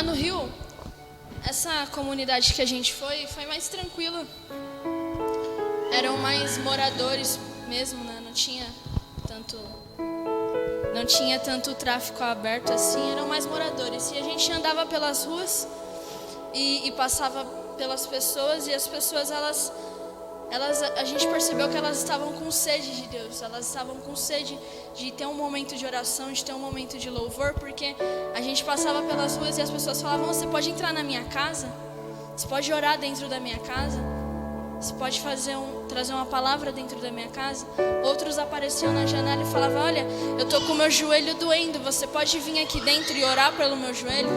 Lá no Rio, essa comunidade que a gente foi mais tranquila. Eram mais moradores mesmo, né? Não tinha tanto tráfico aberto assim, eram mais moradores. E a gente andava pelas ruas e passava pelas pessoas, e as pessoas, a gente percebeu que elas estavam com sede de Deus. Elas estavam com sede de ter um momento de oração, de ter um momento de louvor, porque a gente passava pelas ruas e as pessoas falavam: você pode entrar na minha casa? Você pode orar dentro da minha casa? Você pode trazer uma palavra dentro da minha casa? Outros apareciam na janela e falavam: olha, eu tô com o meu joelho doendo, você pode vir aqui dentro e orar pelo meu joelho?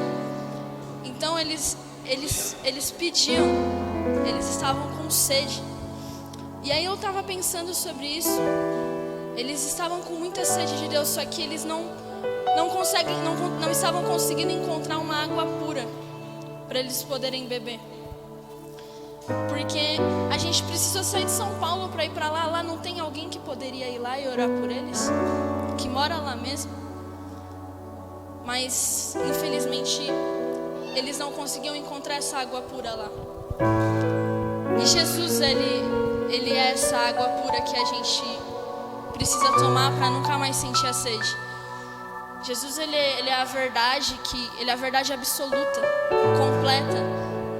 Então eles pediam, eles estavam com sede. E aí eu estava pensando sobre isso. Eles estavam com muita sede de Deus, só que eles não estavam conseguindo encontrar uma água pura para eles poderem beber. Porque a gente precisou sair de São Paulo para ir para lá. Lá não tem alguém que poderia ir lá e orar por eles, que mora lá mesmo. Mas infelizmente eles não conseguiam encontrar essa água pura lá. E Jesus, ele é essa água pura que a gente precisa tomar para nunca mais sentir a sede. Jesus, ele é a verdade, ele é a verdade absoluta, completa.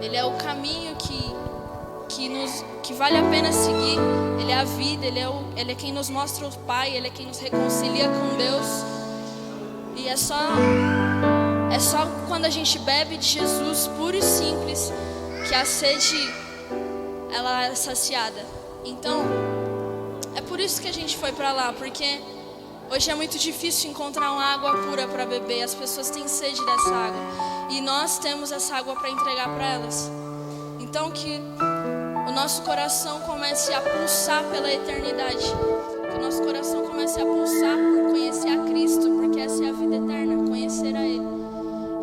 Ele é o caminho que vale a pena seguir. Ele é a vida, ele é quem nos mostra o Pai, ele é quem nos reconcilia com Deus. E é só quando a gente bebe de Jesus puro e simples que a sede ela é saciada. Então, é por isso que a gente foi para lá, porque hoje é muito difícil encontrar uma água pura para beber. As pessoas têm sede dessa água e nós temos essa água para entregar para elas. Então que o nosso coração comece a pulsar pela eternidade, que o nosso coração comece a pulsar por conhecer a Cristo, porque essa é a vida eterna, conhecer a Ele.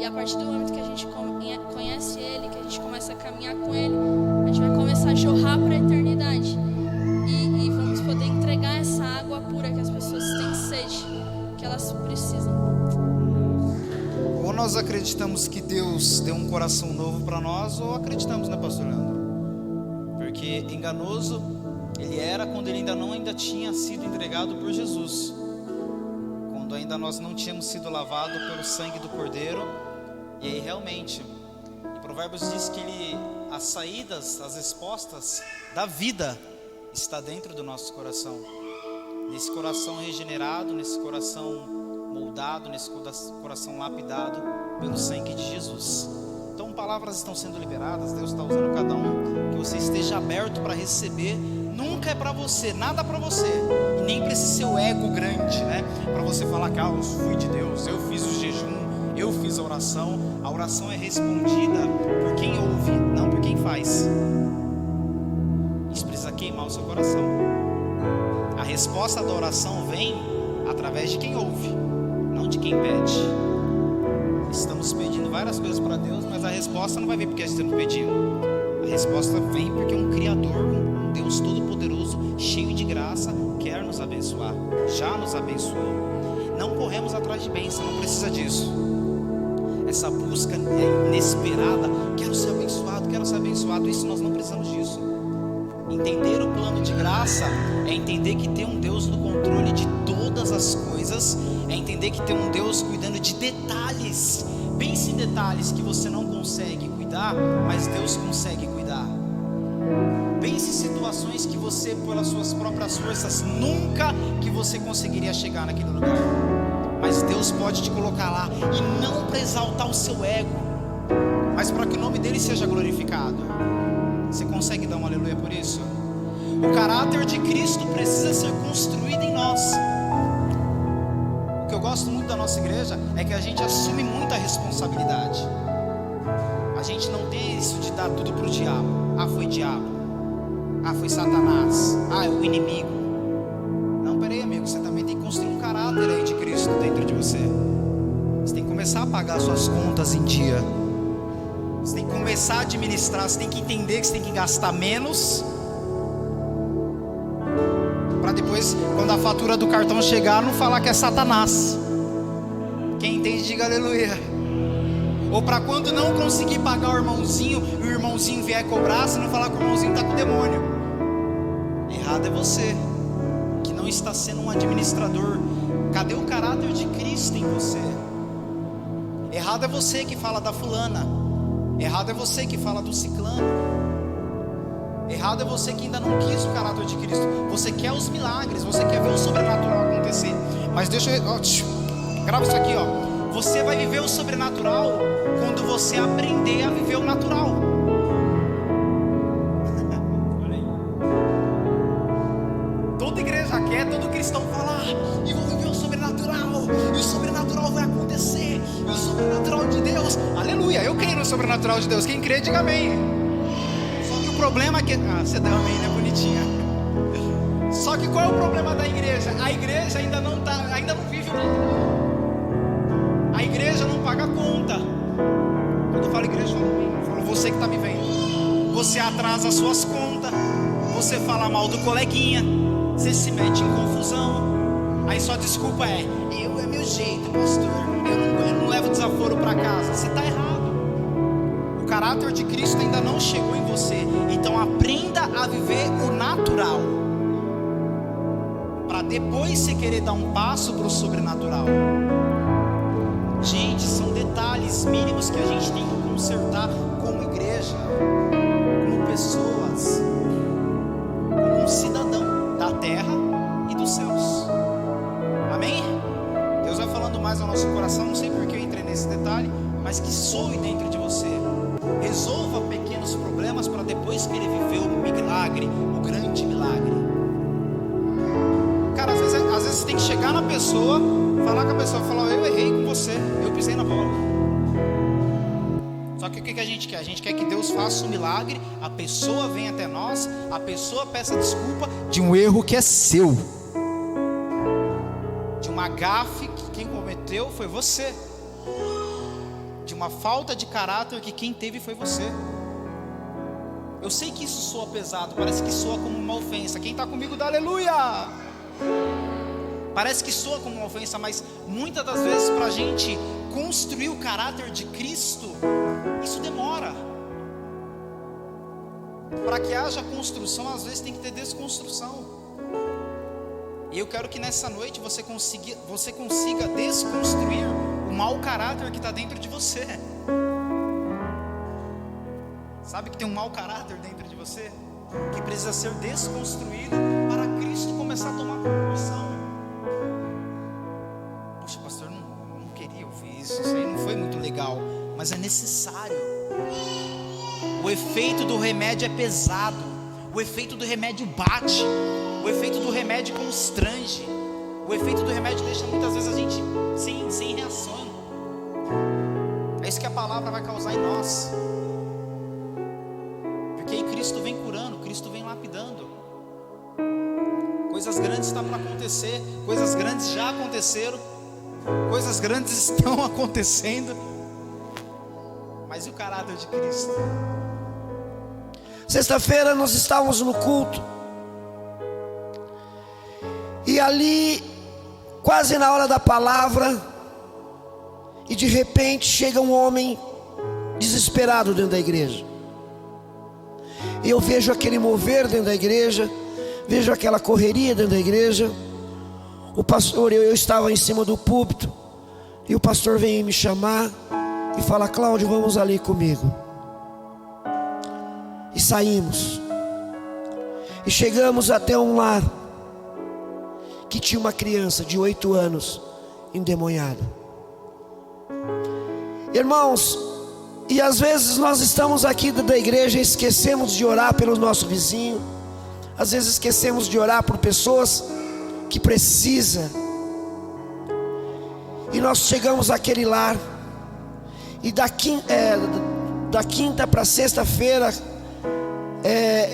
E a partir do momento que a gente conhece Ele, que a gente começa a caminhar com Ele, a gente vai começar a jorrar para a eternidade. E vamos poder entregar essa água pura que as pessoas têm sede, que elas precisam. Ou nós acreditamos que Deus deu um coração novo para nós, ou acreditamos, né, pastor Leandro? Porque enganoso ele era quando ele ainda tinha sido entregado por Jesus, quando ainda nós não tínhamos sido lavados pelo sangue do Cordeiro. E aí realmente, em Provérbios diz que as saídas, as respostas da vida está dentro do nosso coração. Nesse coração regenerado, nesse coração moldado, nesse coração lapidado pelo sangue de Jesus. Então palavras estão sendo liberadas, Deus está usando cada um, que você esteja aberto para receber. Nunca é para você, nada para você, e nem para esse seu ego grande, né? Para você falar que eu fui de Deus, eu fiz o jejum, eu fiz a oração. A oração é respondida por quem ouve, não por quem faz. Isso precisa queimar o seu coração. A resposta da oração vem através de quem ouve, não de quem pede. Estamos pedindo várias coisas para Deus, mas a resposta não vai vir porque estamos pedindo. A resposta vem porque um Criador, um Deus Todo-Poderoso, cheio de graça, quer nos abençoar, já nos abençoou. Não corremos atrás de bênção, não precisa disso. Essa busca é inesperada, quero ser abençoado, isso nós não precisamos disso. Entender o plano de graça é entender que tem um Deus no controle de todas as coisas, é entender que tem um Deus cuidando de detalhes. Pense em detalhes que você não consegue cuidar, mas Deus consegue cuidar. Pense em situações que você, pelas suas próprias forças, nunca que você conseguiria chegar naquele lugar, mas Deus pode te colocar lá, e não para exaltar o seu ego, mas para que o nome dele seja glorificado. Você consegue dar um aleluia por isso? O caráter de Cristo precisa ser construído em nós. O que eu gosto muito da nossa igreja é que a gente assume muita responsabilidade. A gente não tem isso de dar tudo pro diabo. Foi diabo, foi Satanás, é o inimigo. Não, peraí, amigo, você também tem que construir um caráter aí de Cristo dentro de você. Você tem que começar a pagar suas contas em dia. Você tem que começar a administrar. Você tem que entender que você tem que gastar menos, para depois, quando a fatura do cartão chegar, não falar que é Satanás. Quem entende, diga aleluia. Ou para quando não conseguir pagar o irmãozinho e o irmãozinho vier cobrar, você não falar que o irmãozinho está com o demônio. Errado é você que não está sendo um administrador. Cadê o caráter de Cristo em você? Errado é você que fala da fulana. Errado é você que fala do ciclano. Errado é você que ainda não quis o caráter de Cristo. Você quer os milagres, você quer ver o sobrenatural acontecer. Mas deixa eu... grava isso aqui, ó. Você vai viver o sobrenatural quando você aprender a viver o natural. Olha aí. Toda igreja quer, todo cristão fala: e vou viver o sobrenatural, e o sobrenatural vai acontecer, e o sobrenatural de Deus, aleluia, eu creio no sobrenatural de Deus. Quem crê, diga amém. Só que o problema é que... você deu amém, né, bonitinha? Só que qual é o problema da igreja? A igreja ainda não vive o natural. A igreja não paga conta. Quando eu falo igreja, eu falo você que está me vendo. Você atrasa as suas contas, você fala mal do coleguinha, você se mete em confusão. Aí sua desculpa é: é meu jeito, pastor, eu não levo desaforo para casa. Você está errado. O caráter de Cristo ainda não chegou em você. Então aprenda a viver o natural, para depois você querer dar um passo para o sobrenatural. Gente, são detalhes mínimos que a gente tem que consertar como igreja, como pessoas, como um cidadão da terra e dos céus. Amém? Deus vai falando mais ao nosso coração. Não sei porque eu entrei nesse detalhe, mas que soe dentro de você. Resolva pequenos problemas para depois querer viver o milagre, o grande milagre. Cara, às vezes você tem que chegar na pessoa, falar com a pessoa, falar: eu errei com você, eu pisei na bola. Só que o que a gente quer? A gente quer que Deus faça um milagre, a pessoa venha até nós, a pessoa peça desculpa de um erro que é seu, de uma gafe que quem cometeu foi você, de uma falta de caráter que quem teve foi você. Eu sei que isso soa pesado, parece que soa como uma ofensa. Quem está comigo dá aleluia. Parece que soa como uma ofensa, mas muitas das vezes para a gente construir o caráter de Cristo, isso demora. Para que haja construção, às vezes tem que ter desconstrução. E eu quero que nessa noite você consiga desconstruir o mau caráter que está dentro de você. Sabe que tem um mau caráter dentro de você, que precisa ser desconstruído para Cristo começar a tomar proporção. Poxa, pastor, não queria ouvir isso aí não foi muito legal, mas é necessário. O efeito do remédio é pesado, o efeito do remédio bate, o efeito do remédio constrange, o efeito do remédio deixa muitas vezes a gente sem reação. É isso que a palavra vai causar em nós, porque aí Cristo vem curando, Cristo vem lapidando. Coisas grandes estão para acontecer, coisas grandes já aconteceram, coisas grandes estão acontecendo, mas e o caráter de Cristo? Sexta-feira nós estávamos no culto, e ali, quase na hora da palavra, e de repente chega um homem desesperado dentro da igreja. E eu vejo aquele mover dentro da igreja, vejo aquela correria dentro da igreja. O pastor, eu estava em cima do púlpito, e o pastor vem me chamar e fala: Cláudio, vamos ali comigo. E saímos, e chegamos até um lar que tinha uma criança de 8 anos endemoniada. Irmãos, e às vezes nós estamos aqui da igreja e esquecemos de orar pelo nosso vizinho, às vezes esquecemos de orar por pessoas que precisam. E nós chegamos àquele lar, e da quinta para sexta-feira,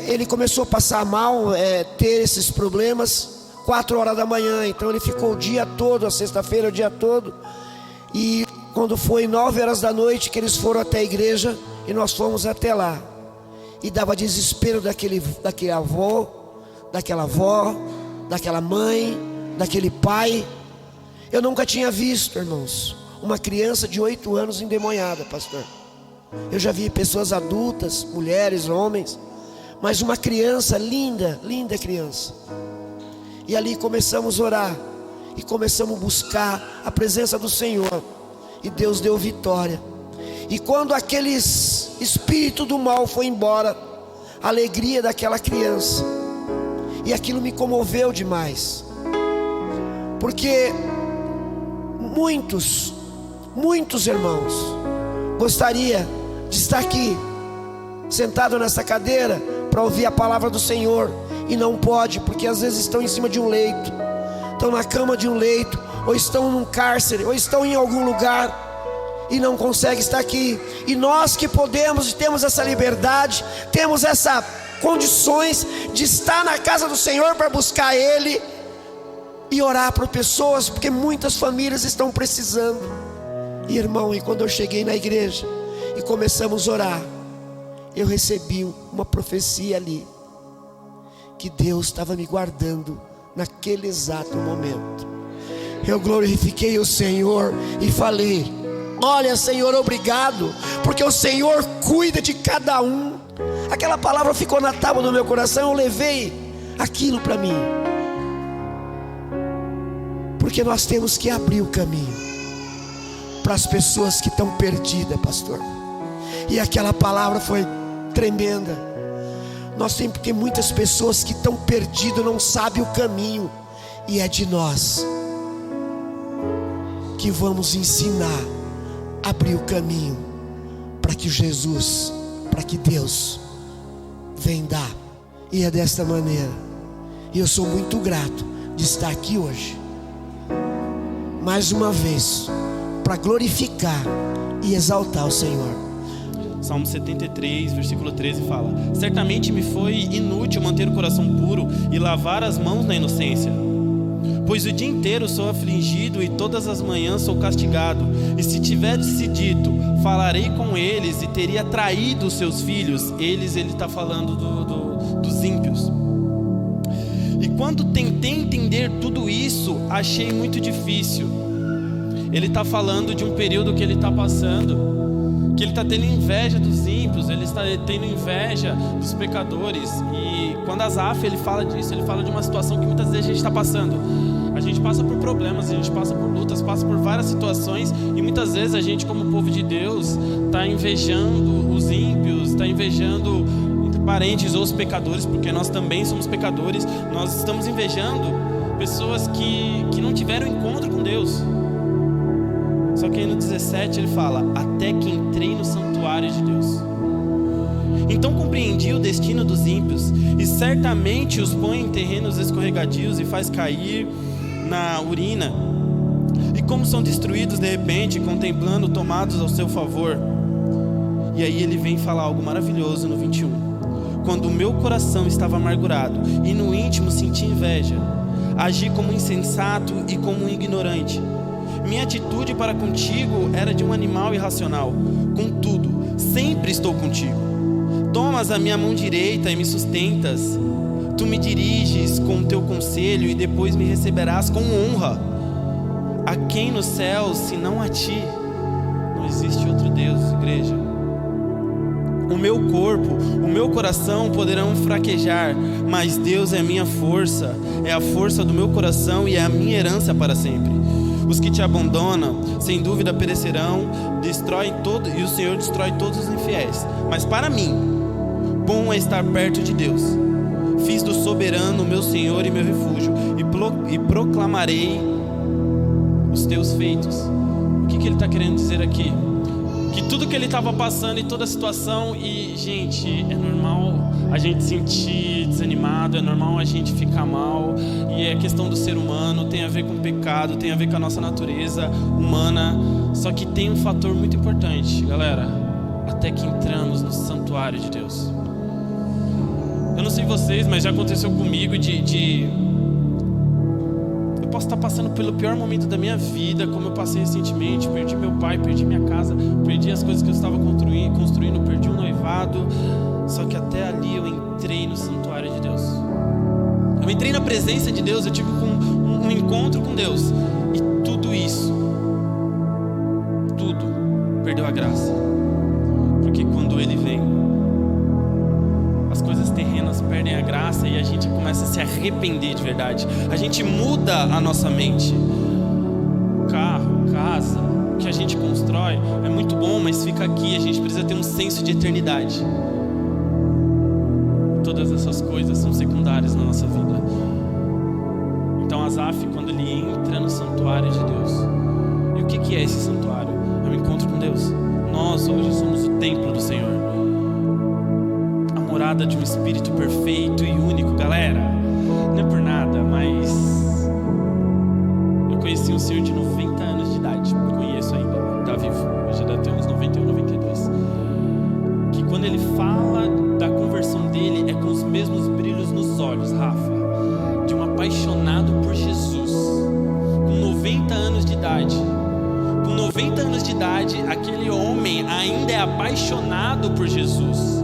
ele começou a passar mal, ter esses problemas, 4 horas da manhã. Então ele ficou o dia todo, a sexta-feira o dia todo. E quando foi 9 horas da noite que eles foram até a igreja, e nós fomos até lá, e dava desespero daquela avó, daquela mãe, daquele pai. Eu nunca tinha visto, irmãos, uma criança de 8 anos endemoniada, pastor. Eu já vi pessoas adultas, mulheres, homens, mas uma criança linda, linda criança. E ali começamos a orar e começamos a buscar a presença do Senhor, e Deus deu vitória. E quando aquele espírito do mal foi embora, a alegria daquela criança, e aquilo me comoveu demais, porque muitos irmãos gostaria de estar aqui sentado nessa cadeira para ouvir a palavra do Senhor, e não pode, porque às vezes estão em cima de um leito, estão na cama de um leito, ou estão num cárcere, ou estão em algum lugar e não conseguem estar aqui. E nós que podemos e temos essa liberdade, temos essas condições de estar na casa do Senhor para buscar Ele e orar por pessoas, porque muitas famílias estão precisando. E irmão, e quando eu cheguei na igreja e começamos a orar, eu recebi uma profecia ali, que Deus estava me guardando naquele exato momento. Eu glorifiquei o Senhor e falei: olha, Senhor, obrigado, porque o Senhor cuida de cada um. Aquela palavra ficou na tábua do meu coração, eu levei aquilo para mim, porque nós temos que abrir o caminho para as pessoas que estão perdidas, pastor. E aquela palavra foi tremenda. Nós temos, porque muitas pessoas que estão perdidas não sabem o caminho, e é de nós que vamos ensinar, abrir o caminho para que Jesus, para que Deus venha dar. E é desta maneira, e eu sou muito grato de estar aqui hoje, mais uma vez, para glorificar e exaltar o Senhor. Salmo 73, versículo 13 fala: certamente me foi inútil manter o coração puro e lavar as mãos na inocência, pois o dia inteiro sou afligido e todas as manhãs sou castigado. E se tivesse dito, falarei com eles, e teria traído os seus filhos. Ele está falando dos ímpios. E quando tentei entender tudo isso, achei muito difícil. Ele está falando de um período que ele está passando, que ele está tendo inveja dos ímpios, ele está tendo inveja dos pecadores. E quando Asaf ele fala disso, ele fala de uma situação que muitas vezes a gente está passando. A gente passa por problemas, a gente passa por lutas, passa por várias situações, e muitas vezes a gente, como povo de Deus, está invejando os ímpios, está invejando entre parentes ou os pecadores, porque nós também somos pecadores. Nós estamos invejando pessoas que não tiveram encontro com Deus. Só que aí no 17 ele fala: até que entrei no santuário de Deus. Então compreendi o destino dos ímpios, e certamente os põe em terrenos escorregadios e faz cair na urina. E como são destruídos de repente, contemplando, tomados ao seu favor. E aí ele vem falar algo maravilhoso no 21. Quando o meu coração estava amargurado e no íntimo senti inveja, agi como insensato e como um ignorante. Minha atitude para contigo era de um animal irracional. Contudo, sempre estou contigo. Tomas a minha mão direita e me sustentas. Tu me diriges com o teu conselho, e depois me receberás com honra. A quem nos céus, senão a ti? Não existe outro Deus, igreja. O meu corpo, o meu coração poderão fraquejar, mas Deus é a minha força, é a força do meu coração e é a minha herança para sempre. Os que te abandonam, sem dúvida perecerão, e o Senhor destrói todos os infiéis. Mas para mim, bom é estar perto de Deus. Fiz do soberano meu Senhor e meu refúgio, e proclamarei os teus feitos. O que ele está querendo dizer aqui? Que tudo que ele estava passando e toda a situação, e gente, é normal a gente se sentir desanimado, é normal a gente ficar mal, e é questão do ser humano, tem a ver com o pecado, tem a ver com a nossa natureza humana. Só que tem um fator muito importante, galera: até que entramos no santuário de Deus. Eu não sei vocês, mas já aconteceu comigo eu posso estar passando pelo pior momento da minha vida, como eu passei recentemente. Perdi meu pai, perdi minha casa, perdi as coisas que eu estava construindo, perdi um noivado. Só que até ali eu entrei no santuário de Deus. Eu entrei na presença de Deus, eu tive um encontro com Deus. E tudo isso tudo perdeu a graça. Porque quando Ele vem, as coisas terrenas perdem a graça e a gente começa a se arrepender de verdade. A gente muda a nossa mente. Carro, casa, o que a gente constrói é muito bom, mas fica aqui. A gente precisa ter um senso de eternidade. Todas essas coisas são secundárias na nossa vida. Então Asaf, quando ele entra no santuário de Deus, e o que é esse santuário? É um encontro com Deus. Nós hoje somos o templo do Senhor, a morada de um Espírito perfeito e único. Galera, não é por nada, mas eu conheci um senhor de 90 anos de idade, conheço ainda, está vivo, hoje deve ter uns 91, 92, que quando ele fala da conversão dele, é com os mesmos brilhos nos olhos, Rafa, de um apaixonado por Jesus, com 90 anos de idade. Com 90 anos de idade, aquele homem ainda é apaixonado por Jesus.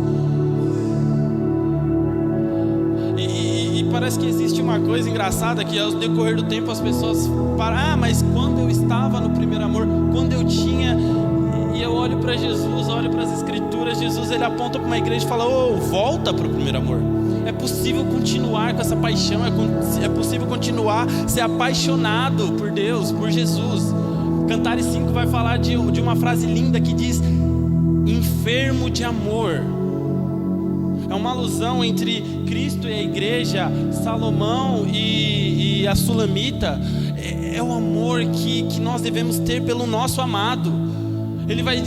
E parece que existe uma coisa engraçada, que ao decorrer do tempo as pessoas falam: mas quando eu estava no primeiro amor, quando eu tinha... E eu olho para Jesus, olho para as Escrituras, Jesus ele aponta para uma igreja e fala: volta para o primeiro amor. É possível continuar com essa paixão, é possível continuar a ser apaixonado por Deus, por Jesus. Cantares 5 vai falar de uma frase linda que diz: enfermo de amor. É uma alusão entre Cristo e a igreja, Salomão e a Sulamita. É o amor que nós devemos ter pelo nosso amado.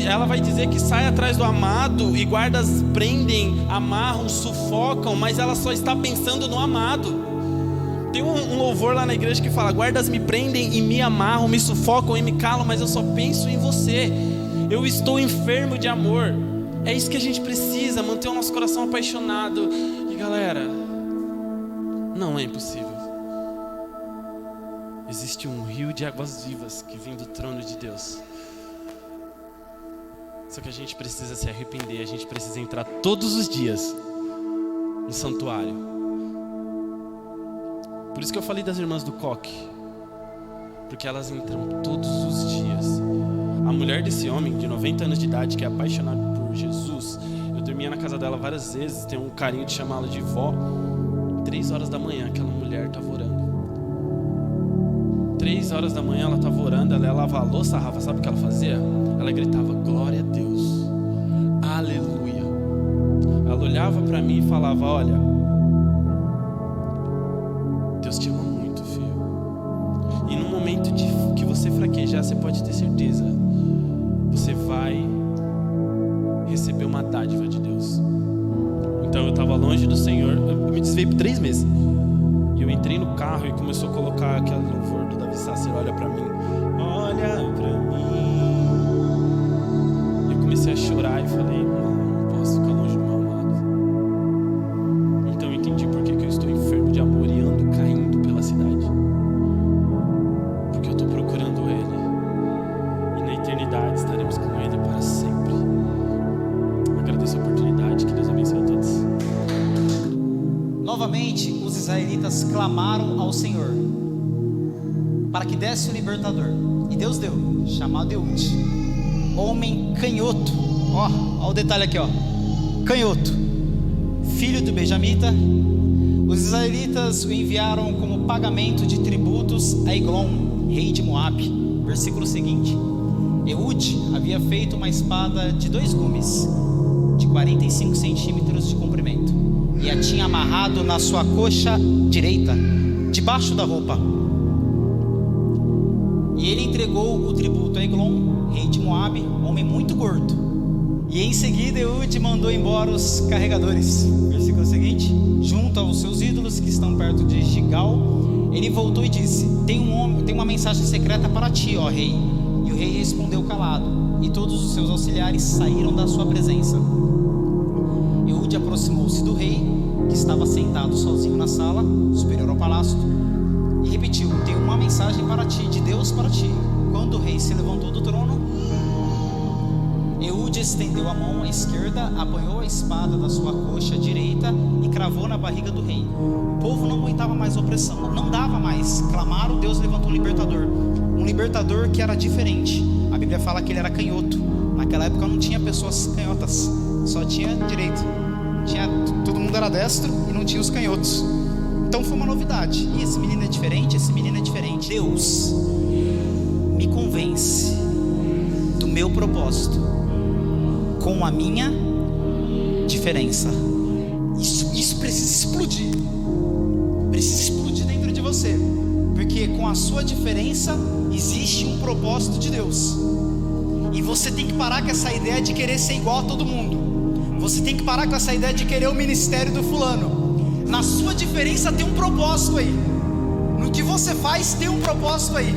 Ela vai dizer que sai atrás do amado e guardas prendem, amarram, sufocam, mas ela só está pensando no amado. Tem um louvor lá na igreja que fala: guardas me prendem e me amarram, me sufocam e me calam, mas eu só penso em você. Eu estou enfermo de amor. É isso que a gente precisa, manter o nosso coração apaixonado. E galera, não é impossível. Existe um rio de águas vivas que vem do trono de Deus. Só que a gente precisa se arrepender, a gente precisa entrar todos os dias no santuário. Por isso que eu falei das irmãs do coque, porque elas entram todos os dias. A mulher desse homem de 90 anos de idade, que é apaixonado por Jesus, eu dormia na casa dela várias vezes, tenho um carinho de chamá-la de vó. 3 horas da manhã aquela mulher estava orando. 3 horas da manhã ela estava orando, ela ia lavar a louça, Rafa, sabe o que ela fazia? Ela gritava: glória a Deus, aleluia. Ela olhava para mim e falava: olha, Deus te ama muito, filho. E no momento que você fraquejar, você pode ter certeza, você vai receber uma dádiva de Deus. Então eu estava longe do Senhor, eu me desviei por 3 meses. E eu entrei no carro e começou a colocar aquele louvor do Davi Sasser: olha para mim, olha para mim. Eu comecei a chorar e falei: não posso ficar longe do meu amado. Então eu entendi por que eu estou enfermo de amor e ando caindo pela cidade. Porque eu estou procurando Ele, e na eternidade estaremos com Ele para sempre. Agradeço a oportunidade, que Deus abençoe a todos. Novamente, os israelitas clamaram ao Senhor para que desse o libertador. E Deus deu, chamado Eude, homem canhoto. Ó o detalhe aqui, ó. Canhoto, filho do benjamita. Os israelitas o enviaram como pagamento de tributos a Eglon, rei de Moabe. Versículo seguinte: Eude havia feito uma espada de 2 gumes, de 45 centímetros de comprimento, e a tinha amarrado na sua coxa direita, debaixo da roupa. E ele entregou o tributo a Eglon, rei de Moabe, homem muito gordo. E em seguida Eude mandou embora os carregadores. Versículo seguinte: junto aos seus ídolos que estão perto de Gigal, ele voltou e disse: tem uma mensagem secreta para ti, ó rei. E o rei respondeu calado, e todos os seus auxiliares saíram da sua presença. Eude aproximou-se do rei, que estava sentado sozinho na sala superior ao palácio, e repetiu: tenho uma mensagem para ti, de Deus para ti. Quando o rei se levantou do trono, Eude estendeu a mão à esquerda, apanhou a espada da sua coxa direita e cravou na barriga do rei. O povo não aguentava mais a opressão, não dava mais. Clamaram, Deus levantou um libertador que era diferente. A Bíblia fala que ele era canhoto. Naquela época não tinha pessoas canhotas, só tinha direito. Todo mundo era destro e não tinha os canhotos. Então foi uma novidade. E esse menino é diferente, esse menino é diferente. Deus me convence do meu propósito com a minha diferença. Isso precisa explodir. Precisa explodir dentro de você. Porque com a sua diferença existe um propósito de Deus. E você tem que parar com essa ideia de querer ser igual a todo mundo. Você tem que parar com essa ideia de querer o ministério do fulano. Na sua diferença tem um propósito aí. No que você faz tem um propósito aí.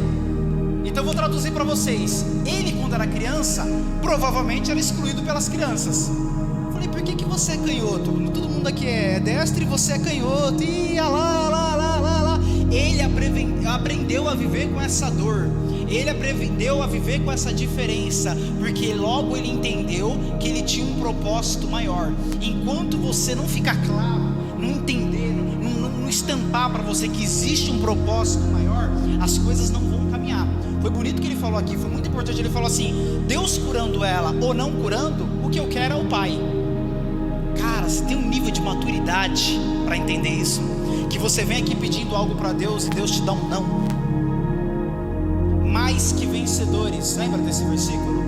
Então eu vou traduzir para vocês. Ele, quando era criança, provavelmente era excluído pelas crianças. Eu falei, por que você é canhoto? Todo mundo aqui é destro e você é canhoto. E lá. Ele aprendeu a viver com essa dor. Ele aprendeu a viver com essa diferença, porque logo ele entendeu que ele tinha um propósito maior. Enquanto você não ficar claro, não entender, não estampar para você que existe um propósito maior, as coisas não vão caminhar. Foi bonito que ele falou aqui, foi muito importante. Ele falou assim: Deus curando ela ou não curando, o que eu quero é o Pai. Cara, você tem um nível de maturidade para entender isso, que você vem aqui pedindo algo para Deus e Deus te dá um não. Mais que vencedores, lembra desse versículo?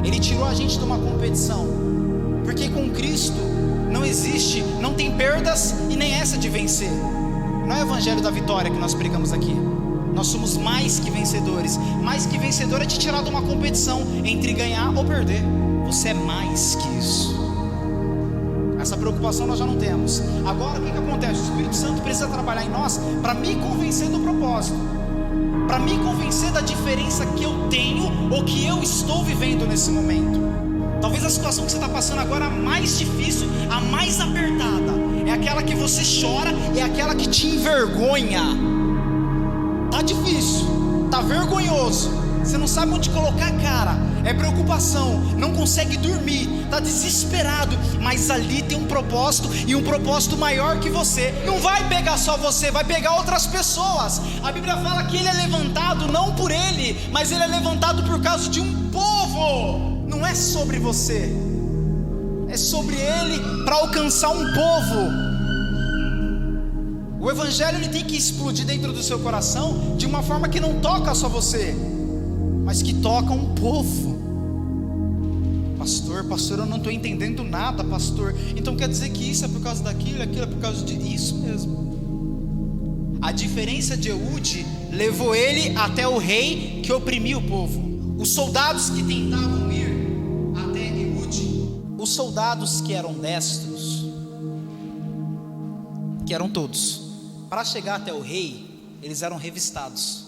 Ele tirou a gente de uma competição, porque com Cristo não tem perdas e nem essa de vencer. Não é o evangelho da vitória que nós pregamos aqui. Nós somos mais que vencedores. Mais que vencedor é te tirar de uma competição entre ganhar ou perder. Você é mais que isso. Essa preocupação nós já não temos. Agora o que acontece? O Espírito Santo precisa trabalhar em nós para me convencer do propósito, para me convencer da diferença que eu tenho ou que eu estou vivendo nesse momento. Talvez a situação que você está passando agora, a mais difícil, a mais apertada, é aquela que você chora, é aquela que te envergonha. Tá difícil, tá vergonhoso, você não sabe onde colocar a cara, é preocupação, não consegue dormir, tá desesperado, mas ali tem um propósito, e um propósito maior que você. Não vai pegar só você, vai pegar outras pessoas. A Bíblia fala que ele é levantado não por ele, mas ele é levantado por causa de um povo. Não é sobre você, é sobre ele para alcançar um povo. O evangelho ele tem que explodir dentro do seu coração de uma forma que não toca só você, mas que toca um povo. Pastor, eu não estou entendendo nada, pastor. Então quer dizer que isso é por causa daquilo, aquilo é por causa de isso mesmo. A diferença de Eude levou ele até o rei que oprimia o povo. Os soldados que tentavam ir até Eude, os soldados que eram destros, que eram todos, para chegar até o rei, eles eram revistados.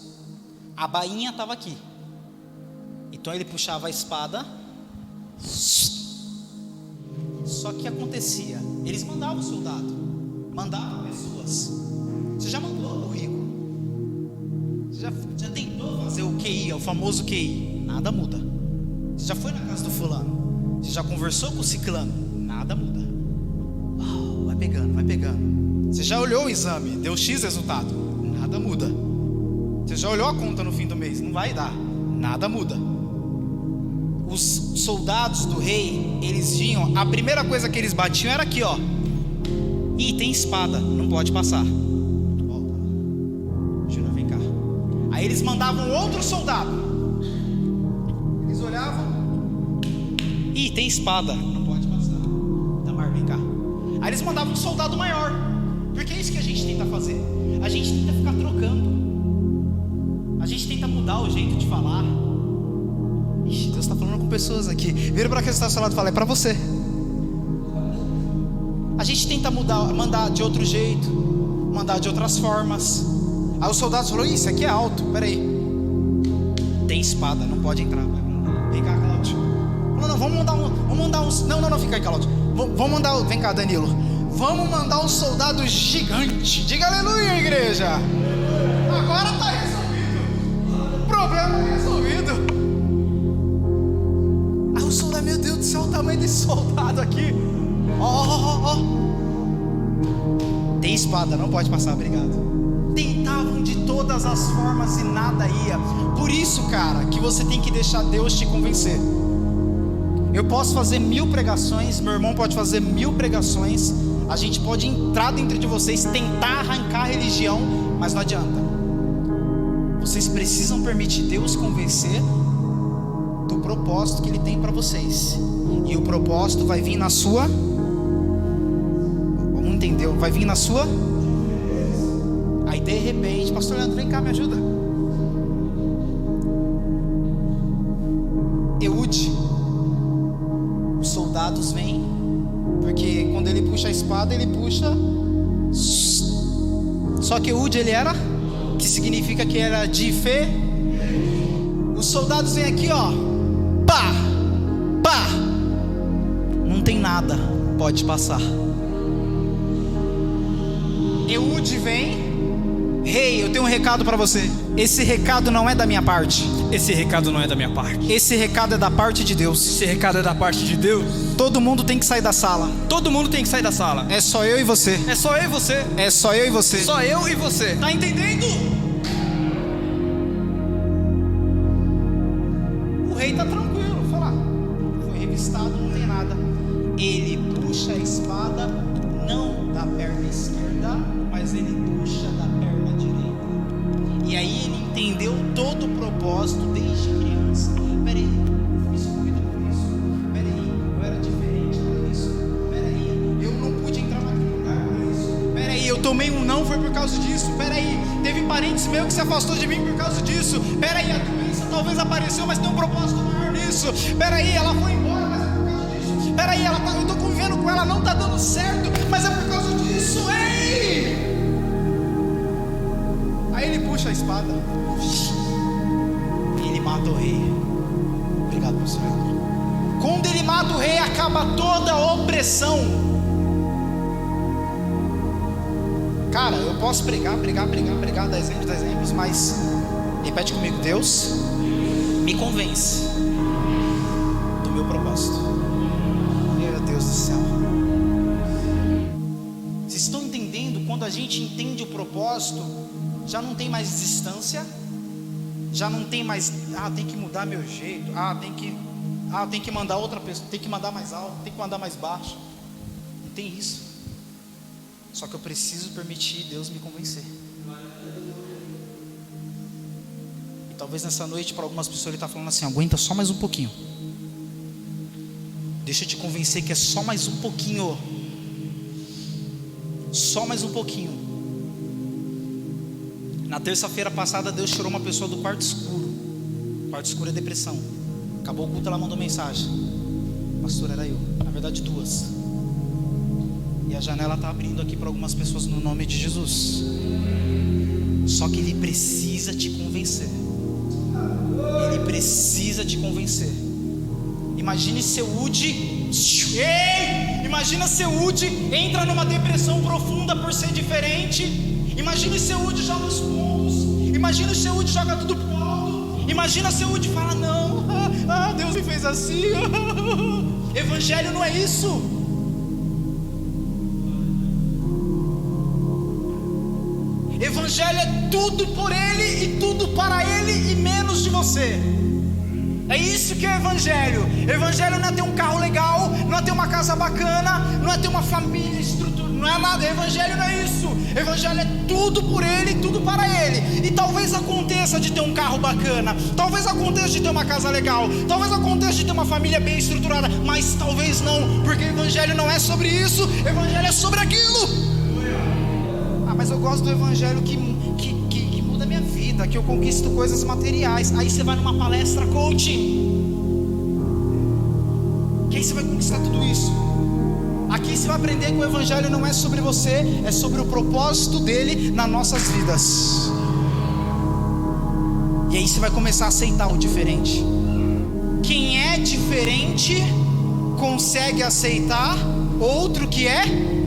A bainha estava aqui, então ele puxava a espada. Só que acontecia, eles mandavam soldado, mandavam pessoas. Você já mandou currículo? Você já tentou fazer o QI, o famoso QI? Nada muda. Você já foi na casa do fulano? Você já conversou com o ciclano? Nada muda. Vai pegando. Você já olhou o exame, deu X resultado? Nada muda. Você já olhou a conta no fim do mês? Não vai dar. Nada muda. Os soldados do rei, eles vinham, a primeira coisa que eles batiam era aqui, ó. Ih, tem espada, não pode passar. Volta. Júnior, vem cá. Aí eles mandavam outro soldado. Eles olhavam. Ih, tem espada, não pode passar. Tamar, vem cá. Aí eles mandavam um soldado maior. Porque é isso que a gente tenta fazer. A gente tenta ficar trocando. A gente tenta mudar o jeito de falar. Ixi, Deus está falando com pessoas aqui. Vira para quem está ao seu lado e fala: é para você. A gente tenta mandar de outro jeito, mandar de outras formas. Aí os soldados falaram: isso aqui é alto, peraí. Tem espada, não pode entrar. Vem cá, Cláudio. Não, vamos mandar uns. Não, fica aí, Cláudio. Vamos mandar. Vem cá, Danilo. Vamos mandar um soldado gigante. Diga aleluia, igreja. Agora está resolvido. O problema é resolvido. Aí o soldado, meu soldado aqui. Ó. Tem espada, não pode passar, obrigado. Tentavam de todas as formas e nada ia. Por isso, cara, que você tem que deixar Deus te convencer. Eu posso fazer 1000 pregações, meu irmão pode fazer 1000 pregações, a gente pode entrar dentro de vocês, tentar arrancar a religião, mas não adianta. Vocês precisam permitir Deus convencer do propósito que Ele tem para vocês. E o propósito vai vir na sua... Vamos entender? Vai vir na sua... Aí de repente, pastor Leandro, vem cá, me ajuda. Eude, os soldados vêm, porque quando ele puxa a espada, ele puxa. Só que Eude ele era, que significa que era de fé. Os soldados vêm aqui, ó, pá, pá, não tem nada, pode passar. Eude vem. Rei, eu tenho um recado para você. Esse recado não é da minha parte. Esse recado não é da minha parte. Esse recado é da parte de Deus. Esse recado é da parte de Deus. Todo mundo tem que sair da sala. Todo mundo tem que sair da sala. É só eu e você. É só eu e você. É só eu e você. Só eu e você. Tá entendendo? O rei tá tranquilo. Fala, foi revistado, não tem nada. Ele puxa a espada, não da perna esquerda, mas ele puxa da perna direita. E aí ele entendeu todo o propósito desde criança. Peraí, eu fui escolhido por isso. Peraí, eu era diferente por isso. Peraí, eu não pude entrar naquele lugar por isso. Peraí, eu tomei um não, foi por causa disso. Peraí, teve parentes meus que se afastou de mim por causa disso. Peraí, a doença talvez apareceu, mas tem um propósito maior nisso. Peraí, ela foi embora, mas é por causa disso. Peraí, eu tô convivendo com ela, não tá dando certo, mas é por causa disso. Ei! Aí ele puxa a espada e ele mata o rei. Obrigado, pastor. Quando ele mata o rei, acaba toda a opressão. Cara, eu posso pregar, dar exemplos, mas repete comigo: Deus me convence do meu propósito. Meu Deus do céu. Vocês estão entendendo? Quando a gente entende o propósito, já não tem mais distância, já não tem mais, tem que mudar meu jeito, tem que mandar outra pessoa, tem que mandar mais alto, tem que mandar mais baixo. Não tem isso. Só que eu preciso permitir Deus me convencer. E talvez nessa noite, para algumas pessoas, Ele está falando assim: aguenta só mais um pouquinho. Deixa eu te convencer que é só mais um pouquinho. Só mais um pouquinho. Na terça-feira passada, Deus tirou uma pessoa do quarto escuro. Quarto escuro é depressão. Acabou o culto, ela mandou mensagem: pastor, era eu. Na verdade, 2. E a janela está abrindo aqui para algumas pessoas no nome de Jesus. Só que Ele precisa te convencer. Ele precisa te convencer. Imagine Seude. Imagina Seude entra numa depressão profunda por ser diferente. Imagina Seude joga os pontos. Imagina Seude joga tudo pro alto. Imagina Seude fala: não, Deus me fez assim. Evangelho não é isso. Evangelho é tudo por Ele e tudo para Ele e menos de você. É isso que é Evangelho. Evangelho não é ter um carro legal, não é ter uma casa bacana, não é ter uma família estruturada, não é nada. Evangelho não é isso. Evangelho é tudo por Ele e tudo para Ele. E talvez aconteça de ter um carro bacana, talvez aconteça de ter uma casa legal, talvez aconteça de ter uma família bem estruturada, mas talvez não, porque Evangelho não é sobre isso. Evangelho é sobre aquilo. Mas eu gosto do Evangelho que muda a minha vida, que eu conquisto coisas materiais. Aí você vai numa palestra coaching, que aí você vai conquistar tudo isso. Aqui você vai aprender que o Evangelho não é sobre você, é sobre o propósito dele nas nossas vidas. E aí você vai começar a aceitar o diferente. Quem é diferente consegue aceitar outro que é